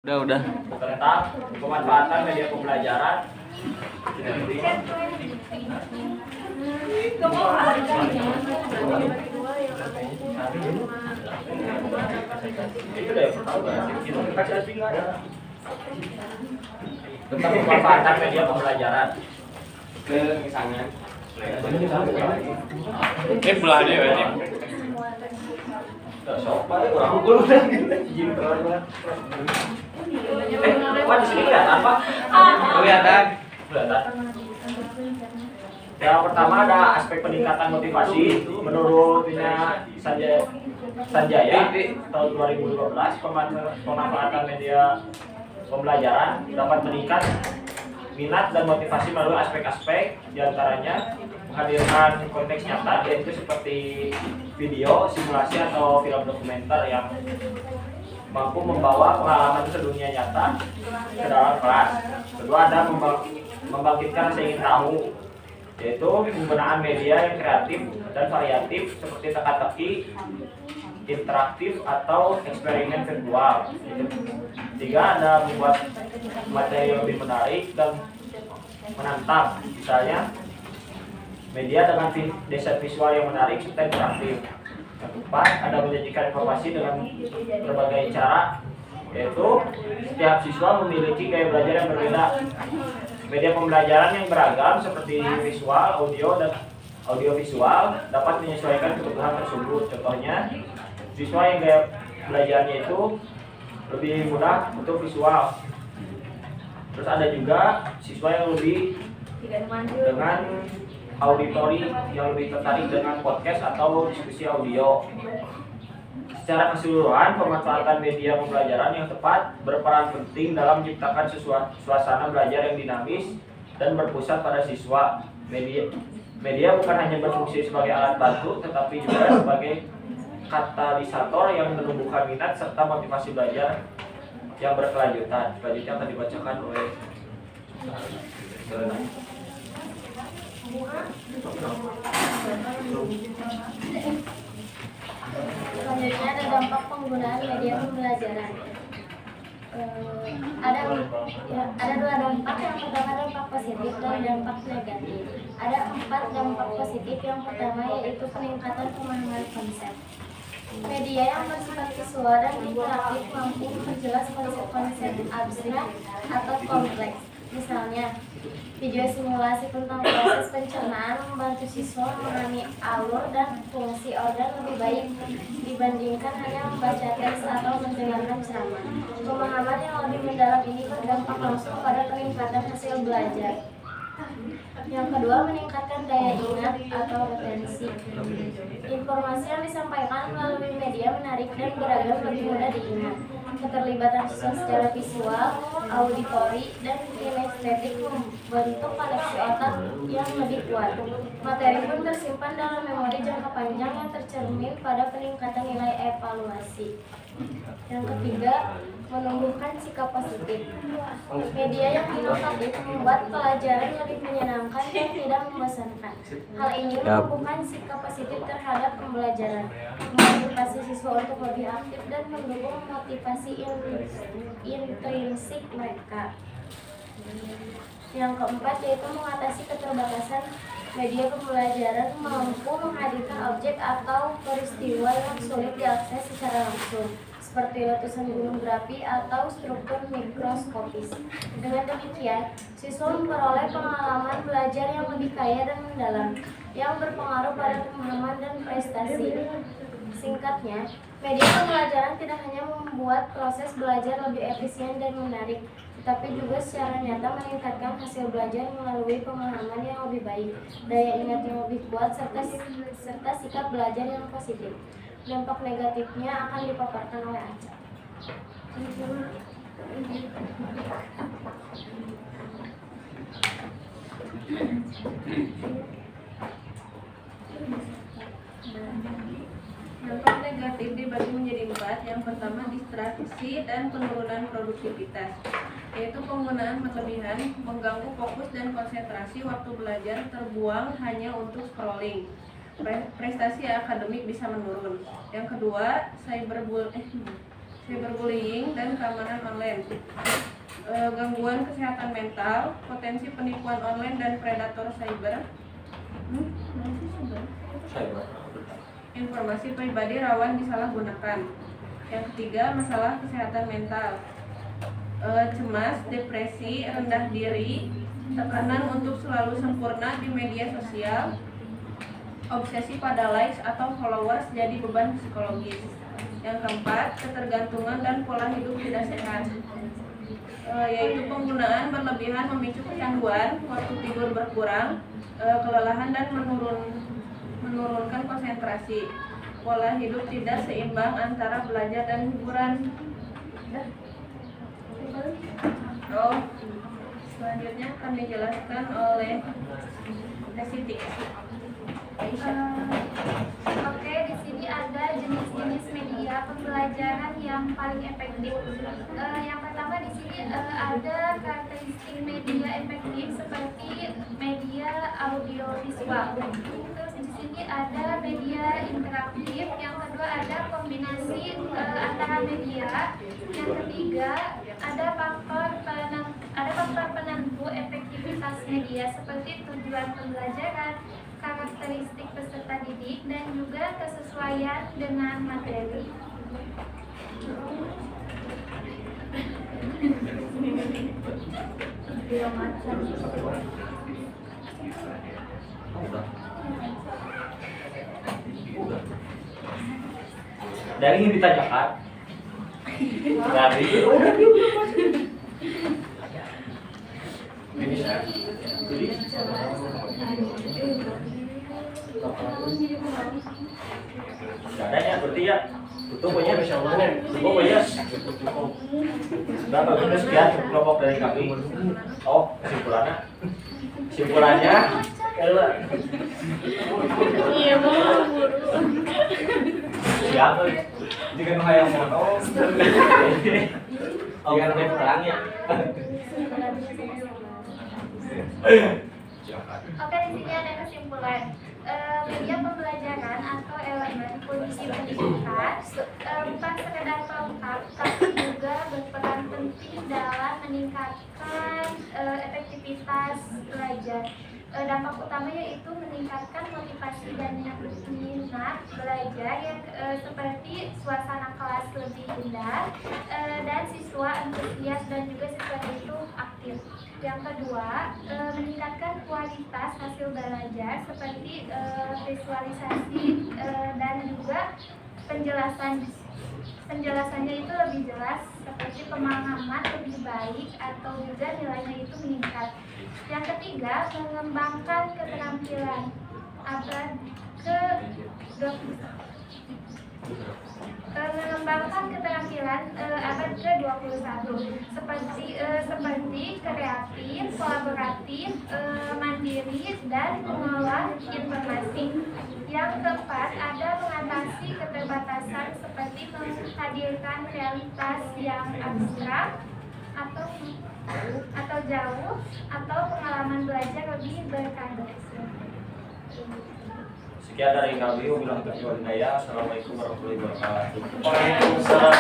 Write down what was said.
Udah. Tentang pemanfaatan media pembelajaran. Itu deh pertama. Tentang pemanfaatan media pembelajaran. Misalnya. Belah dia ini. Di sini kelihatan Pak? Kelihatan. Yang pertama ada aspek peningkatan motivasi. Menurutnya Sanjaya tahun 2012 pemanfaatan media pembelajaran dapat meningkat minat dan motivasi melalui aspek-aspek, diantaranya menghadirkan konteks nyata, yaitu seperti video, simulasi atau film dokumenter yang mampu membawa pengalaman ke dunia nyata ke dalam kelas. Kedua, ada membangkitkan rasa ingin tahu, yaitu penggunaan media yang kreatif dan variatif seperti teka-teki, interaktif atau eksperimen virtual. Tiga, ada membuat materi lebih menarik dan menantang, misalnya media dengan desain visual yang menarik serta interaktif. Yang keempat, ada menyajikan informasi dengan berbagai cara, yaitu setiap siswa memiliki gaya belajar yang berbeda. Media pembelajaran yang beragam seperti visual, audio, dan audiovisual dapat menyesuaikan kebutuhan tersebut. Contohnya, siswa yang gaya belajarnya itu lebih mudah untuk visual. Terus ada juga siswa yang lebih dengan auditori, yang lebih tertarik dengan podcast atau diskusi audio. Secara keseluruhan, pemanfaatan media pembelajaran yang tepat berperan penting dalam menciptakan suasana belajar yang dinamis dan berpusat pada siswa. Media bukan hanya berfungsi sebagai alat bantu, tetapi juga sebagai katalisator yang menumbuhkan minat serta motivasi belajar yang berkelanjutan. Selanjutnya akan dibacakan oleh Selanjutnya ada dampak penggunaan media pembelajaran. Ada dua dampak. Yang pertama dampak positif dan dampak negatif. Ada 4 dampak positif. Yang pertama yaitu peningkatan pemahaman konsep. Media yang bersifat visual dan interaktif mampu memperjelas konsep-konsep abstrak atau kompleks. Misalnya, video simulasi tentang proses pencernaan membantu siswa memahami alur dan fungsi organ lebih baik dibandingkan hanya membaca teks atau mendengarkan ceramah. Pemahaman yang lebih mendalam ini berdampak langsung pada peningkatan hasil belajar. Yang kedua, meningkatkan daya ingat atau retensi. Informasi yang disampaikan melalui media menarik dan beragam lebih mudah diingat. Keterlibatan siswa secara visual, auditori, dan kinestetik membentuk koneksi otak yang lebih kuat. Materi pun tersimpan dalam memori jangka panjang yang tercermin pada peningkatan nilai evaluasi. Yang ketiga, menumbuhkan sikap positif. Media yang inovatif membuat pelajaran lebih menyenangkan dan tidak membosankan. Hal ini menumbuhkan sikap positif terhadap pembelajaran, memotivasi siswa untuk lebih aktif dan mendukung motivasi intrinsik mereka. Yang keempat yaitu mengatasi keterbatasan. Media pembelajaran mampu menghadirkan objek atau peristiwa yang sulit diakses secara langsung, seperti letusan gunung berapi atau struktur mikroskopis. Dengan demikian, siswa memperoleh pengalaman belajar yang lebih kaya dan mendalam, yang berpengaruh pada pemahaman dan prestasi. Singkatnya, media pembelajaran tidak hanya membuat proses belajar lebih efisien dan menarik, tetapi juga secara nyata meningkatkan hasil belajar melalui pemahaman yang lebih baik, daya ingat yang lebih kuat, serta sikap belajar yang positif. Dampak negatifnya akan dipaparkan oleh Aca. Dampak negatif dibagi menjadi 4. Yang pertama, distraksi dan penurunan produktivitas, yaitu penggunaan berlebihan mengganggu fokus dan konsentrasi. Waktu belajar terbuang hanya untuk scrolling. Prestasi akademik bisa menurun. Yang kedua, cyberbullying, dan keamanan online. Gangguan kesehatan mental, potensi penipuan online dan predator cyber. Informasi pribadi rawan disalahgunakan. Yang ketiga, masalah kesehatan mental. Cemas, depresi, rendah diri, tekanan untuk selalu sempurna di media sosial, obsesi pada likes atau followers jadi beban psikologis. Yang keempat, ketergantungan dan pola hidup tidak sehat, yaitu penggunaan berlebihan memicu kecanduan, waktu tidur berkurang, kelelahan dan menurunkan konsentrasi, pola hidup tidak seimbang antara belajar dan hiburan. Selanjutnya akan dijelaskan oleh Siti. Oke, di sini ada jenis-jenis media pembelajaran yang paling efektif. Yang pertama di sini ada karakteristik media efektif seperti media audiovisual. Terus di sini ada media interaktif. Yang kedua ada kombinasi antara media. Yang ketiga ada faktor penentu efektivitas media seperti tujuan pembelajaran, karakteristik peserta didik, dan juga kesesuaian dengan materi. Dari yang ditanyakan dari ini saya adanya berarti ya itu punya berapa benar sekian kelompok dari kami. Oh, kesimpulannya Iya, mau siapa jika nu hayang moto jangan main perangnya. Oke, di sini ada kesimpulan. Media pembelajaran atau elemen kunci pendidikan bukan sekedar pelengkap, tapi juga berperan penting dalam meningkatkan efektivitas belajar. Dampak utamanya yaitu meningkatkan motivasi dan minat belajar yang seperti suasana kelas lebih indah dan siswa antusias dan juga siswa itu aktif. Yang kedua, meningkatkan kualitas hasil belajar seperti visualisasi dan juga penjelasannya itu lebih jelas, seperti pemahaman lebih baik atau juga nilainya itu meningkat. Yang ketiga, mengembangkan keterampilan abad ke-21 seperti kreatif, kolaboratif, mandiri, dan mengolah informasi. Yang keempat, ada mengatasi keterbatasan seperti menghadirkan realitas yang abstrak atau jauh, atau pengalaman belajar lebih berkadar. Sekian dari kami. Wabillahi taufiq wal hidayah. Assalamualaikum warahmatullahi wabarakatuh. Waalaikumsalam.